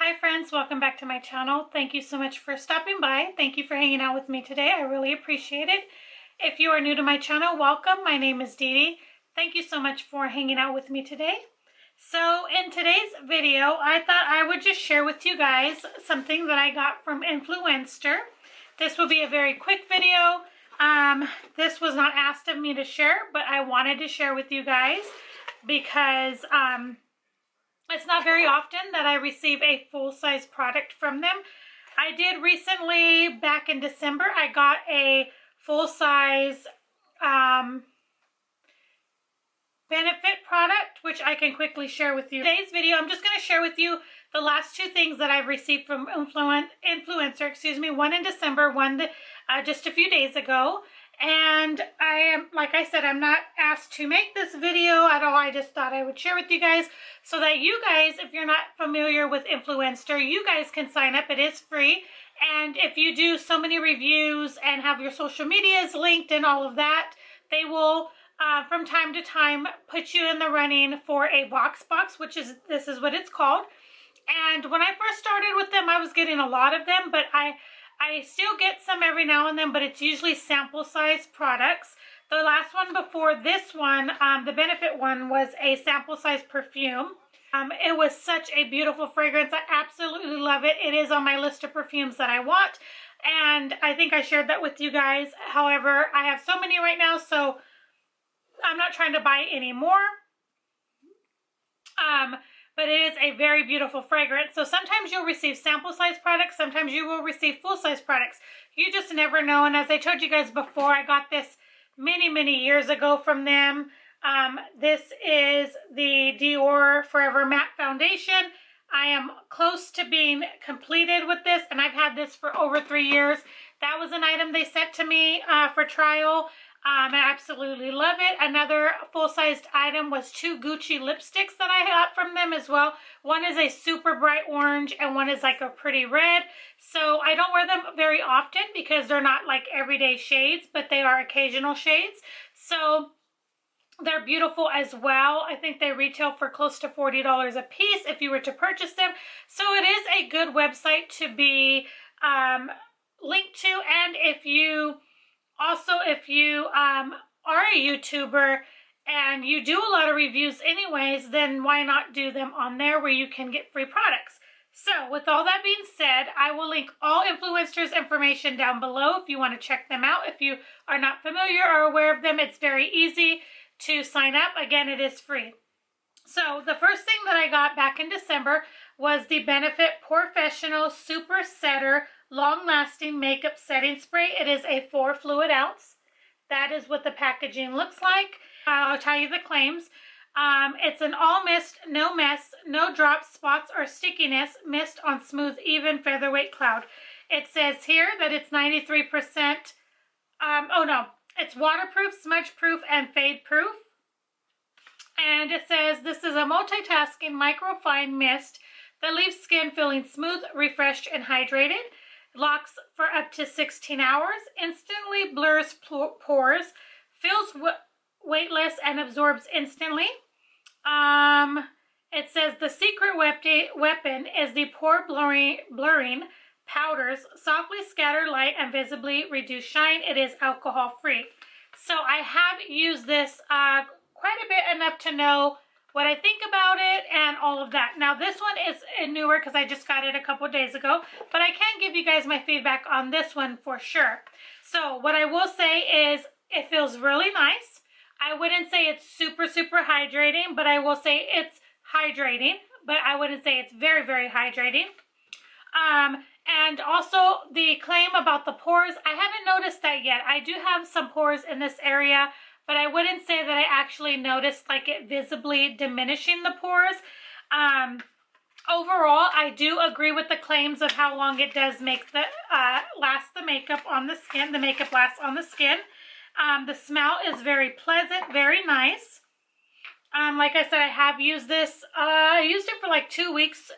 Hi friends, welcome back to my channel. Thank you so much for stopping by. Thank you for hanging out with me today. I really appreciate it. If you are new to my channel, welcome. My name is Dee Dee. Thank you so much for hanging out with me today. So in today's video, I thought I would just share with you guys something that I got from Influenster. This will be a very quick video. This was not asked of me to share, but I wanted to share with you guys because it's not very often that I receive a full-size product from them. I did recently, back in December, I got a full-size benefit product, which I can quickly share with you. Today's video, I'm just going to share with you the last two things that I've received from Influencer, one in December, one just a few days ago. And I am, like I said, I'm not asked to make this video at all. I just thought I would share with you guys so that you guys, if you're not familiar with Influenster, you guys can sign up. It is free. And if you do so many reviews and have your social medias linked and all of that, they will, from time to time, put you in the running for a VoxBox, this is what it's called. And when I first started with them, I was getting a lot of them, but I still get some every now and then, but it's usually sample size products. The last one before this one, the benefit one, was a sample size perfume. It was such a beautiful fragrance. I absolutely love it. It is on my list of perfumes that I want, and I think I shared that with you guys. However, I have so many right now, so I'm not trying to buy any more. But it is a very beautiful fragrance. So sometimes you'll receive sample size products, sometimes you will receive full size products. You just never know. And as I told you guys before, I got this many years ago from them. This is the Dior Forever Matte Foundation. I am close to being completed with this, and I've had this for over 3 years. That was an item they sent to me for trial. I absolutely love it. Another full-sized item was 2 Gucci lipsticks that I got from them as well. One is a super bright orange and one is like a pretty red. So I don't wear them very often because they're not like everyday shades, but they are occasional shades. So they're beautiful as well. I think they retail for close to $40 a piece if you were to purchase them. So it is a good website to be linked to. And if you are a YouTuber and you do a lot of reviews anyways, then why not do them on there where you can get free products? So with all that being said, I will link all Influencer's information down below if you want to check them out. If you are not familiar or aware of them, it's very easy to sign up. Again, it is free. So the first thing that I got back in December was the Benefit Professional Super Setter Long-Lasting Makeup Setting Spray. It is a 4 fluid ounce. That is what the packaging looks like. I'll tell you the claims. It's an all mist, no mess, no drops, spots, or stickiness, mist on smooth, even featherweight cloud. It says here that it's 93%, it's waterproof, smudge proof, and fade proof. And it says this is a multitasking microfine mist that leaves skin feeling smooth, refreshed, and hydrated. Locks for up to 16 hours, instantly blurs pores, feels weightless, and absorbs instantly. It says the secret weapon is the pore blurring powders, softly scatter light and visibly reduce shine. It is alcohol free. So I have used this quite a bit, enough to know what I think about it and all of that. Now this one is newer because I just got it a couple days ago, but I can give you guys my feedback on this one for sure. So what I will say is it feels really nice. I wouldn't say it's super hydrating, but I will say it's hydrating, but I wouldn't say it's very hydrating. And also the claim about the pores, I haven't noticed that yet. I do have some pores in this area, but I wouldn't say that I actually noticed like it visibly diminishing the pores. Overall, I do agree with the claims of how long it does make the last the makeup on the skin. The makeup lasts on the skin. The smell is very pleasant, very nice. Like I said, I have used this. I used it for like 2 weeks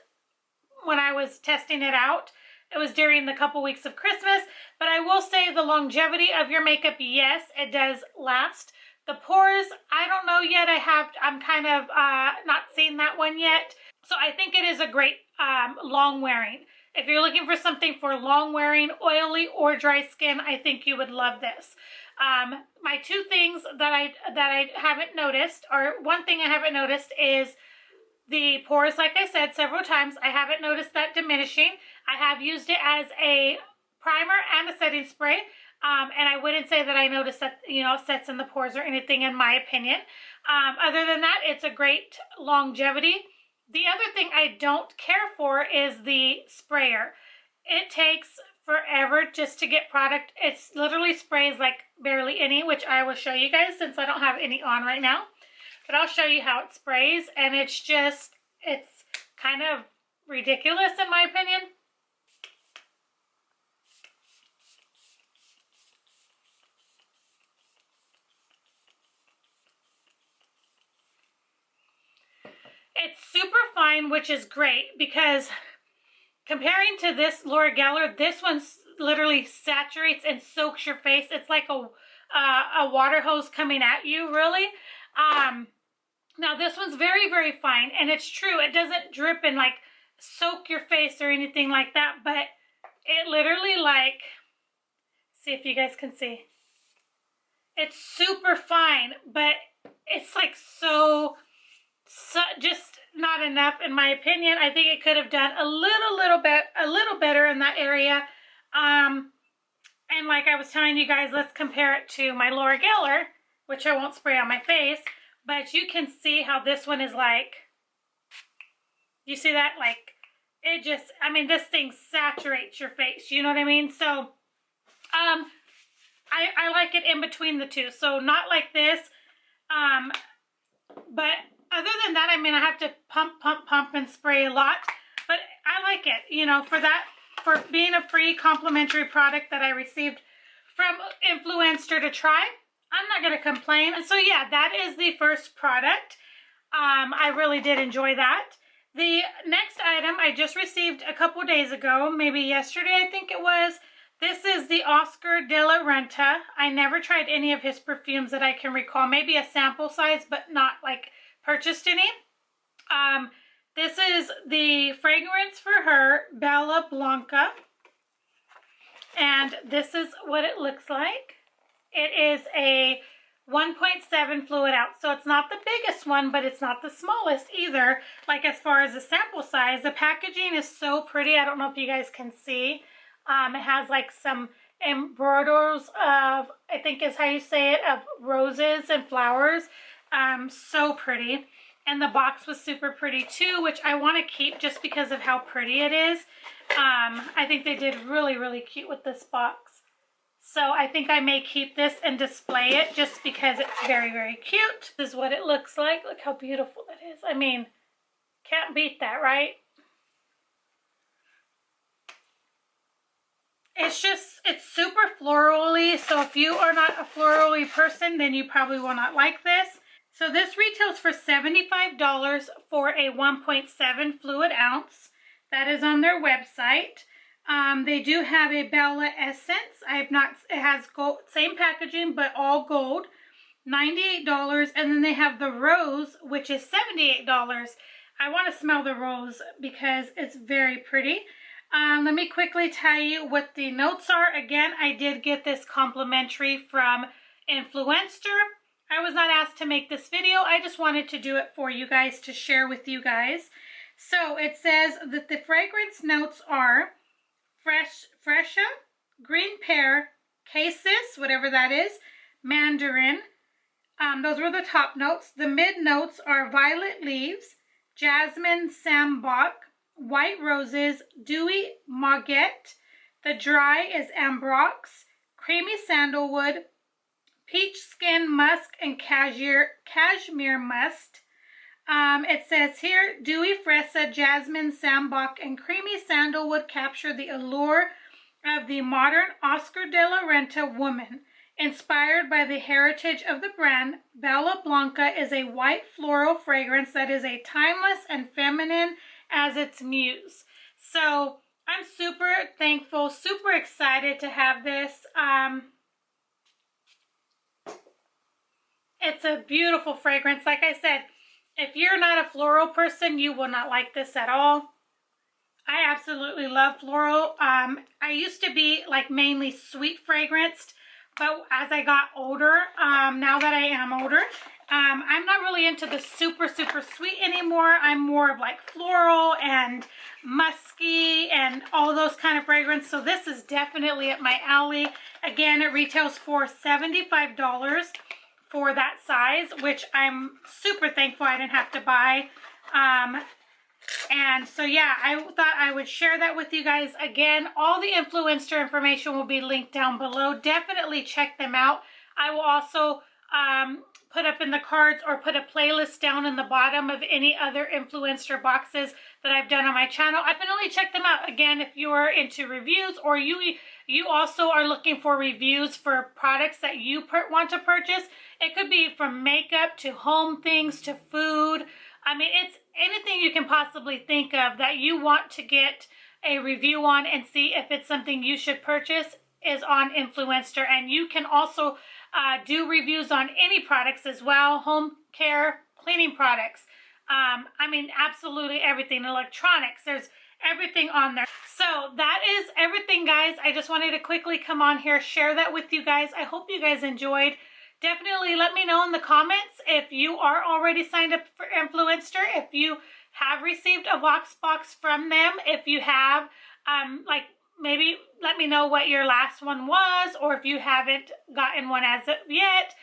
when I was testing it out. It was during the couple weeks of Christmas, but I will say the longevity of your makeup, yes, it does last. The pores, I don't know yet. I'm kind of not seeing that one yet. So I think it is a great long wearing. If you're looking for something for long wearing, oily or dry skin, I think you would love this. My two things that I haven't noticed, or one thing I haven't noticed, is the pores. Like I said several times, I haven't noticed that diminishing. I have used it as a primer and a setting spray, and I wouldn't say that I noticed that, you know, it sets in the pores or anything, in my opinion. Other than that, it's a great longevity. The other thing I don't care for is the sprayer. It takes forever just to get product. It's literally sprays like barely any, which I will show you guys since I don't have any on right now. But I'll show you how it sprays, and it's kind of ridiculous in my opinion. It's super fine, which is great, because comparing to this Laura Geller, this one literally saturates and soaks your face. It's like a water hose coming at you, really. Now this one's very, very fine, and it's true, it doesn't drip and like soak your face or anything like that, but it literally, like, see if you guys can see. It's super fine, but it's like so just not enough in my opinion. I think it could have done a little better in that area. And like I was telling you guys, let's compare it to my Laura Geller, which I won't spray on my face, but you can see how this one is like, you see that? Like, it just, I mean, this thing saturates your face, you know what I mean? So, I like it in between the two, so not like this, but other than that, I mean, I have to pump and spray a lot, but I like it, you know, for being a free complimentary product that I received from Influenster to try. I'm not going to complain. And so yeah, that is the first product. I really did enjoy that. The next item I just received a couple days ago, maybe yesterday I think it was. This is the Oscar de la Renta. I never tried any of his perfumes that I can recall. Maybe a sample size, but not like purchased any. This is the fragrance for her, Bella Blanca. And this is what it looks like. It is a 1.7 fluid ounce. So it's not the biggest one, but it's not the smallest either. Like as far as the sample size, the packaging is so pretty. I don't know if you guys can see. It has like some embroiders of, I think is how you say it, of roses and flowers. So pretty. And the box was super pretty too, which I want to keep just because of how pretty it is. I think they did really, really cute with this box. So I think I may keep this and display it just because it's very, very cute. This is what it looks like. Look how beautiful it is. I mean, can't beat that, right? It's super florally. So if you are not a florally person, then you probably will not like this. So this retails for $75 for a 1.7 fluid ounce. That is on their website. They do have a Bella Essence. It has gold, same packaging, but all gold, $98. And then they have the Rose, which is $78. I want to smell the Rose because it's very pretty. Let me quickly tell you what the notes are. Again, I did get this complimentary from Influenster. I was not asked to make this video. I just wanted to do it for you guys to share with you guys. So it says that the fragrance notes are Fresha, green pear, cassis, whatever that is, mandarin. Those were the top notes. The mid notes are violet leaves, jasmine sambac, white roses, dewy mauget. The dry is ambrox, creamy sandalwood, peach skin musk, and cashmere musk. It says here, dewy fresa, jasmine, sambac, and creamy sandalwood capture the allure of the modern Oscar de la Renta woman. Inspired by the heritage of the brand, Bella Blanca is a white floral fragrance that is as timeless and feminine as its muse. So I'm super thankful, super excited to have this. It's a beautiful fragrance. Like I said, if you're not a floral person, you will not like this at all. absolutely love floral. I used to be like mainly sweet fragranced, but as I got older, now that I am older, I'm not really into the super sweet anymore. I'm more of like floral and musky and all those kind of fragrance. So this is definitely up my alley. Again, it retails for $75 for that size, which I'm super thankful I didn't have to buy. And so yeah, I thought I would share that with you guys. Again, all the Influenster information will be linked down below. Definitely check them out. I will also put up in the cards or put a playlist down in the bottom of any other Influencer boxes that I've done on my channel. Definitely check them out. Again, if you're into reviews or you also are looking for reviews for products that you want to purchase. It could be from makeup to home things to food. I mean, it's anything you can possibly think of that you want to get a review on and see if it's something you should purchase is on Influenster. And you can also do reviews on any products as well, home care, cleaning products. I mean, absolutely everything, electronics, there's everything on there. So that is everything, guys. I just wanted to quickly come on here, share that with you guys. I hope you guys enjoyed. Definitely let me know in the comments if you are already signed up for Influenster, if you have received a VoxBox from them, if you have, like maybe let me know what your last one was, or if you haven't gotten one as of yet.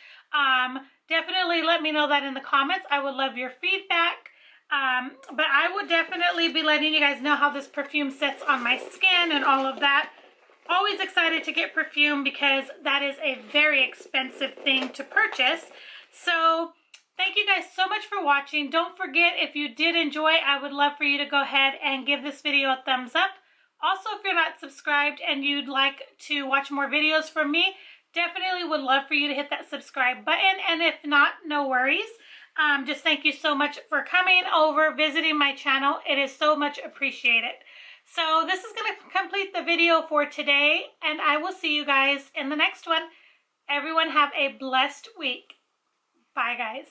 Definitely let me know that in the comments. I would love your feedback. But I would definitely be letting you guys know how this perfume sits on my skin and all of that. Always excited to get perfume because that is a very expensive thing to purchase. So thank you guys so much for watching. Don't forget, if you did enjoy, I would love for you to go ahead and give this video a thumbs up. Also, if you're not subscribed and you'd like to watch more videos from me, definitely would love for you to hit that subscribe button. And if not, no worries. Just thank you so much for coming over, visiting my channel. It is so much appreciated. So this is going to complete the video for today, and I will see you guys in the next one. Everyone have a blessed week. Bye, guys.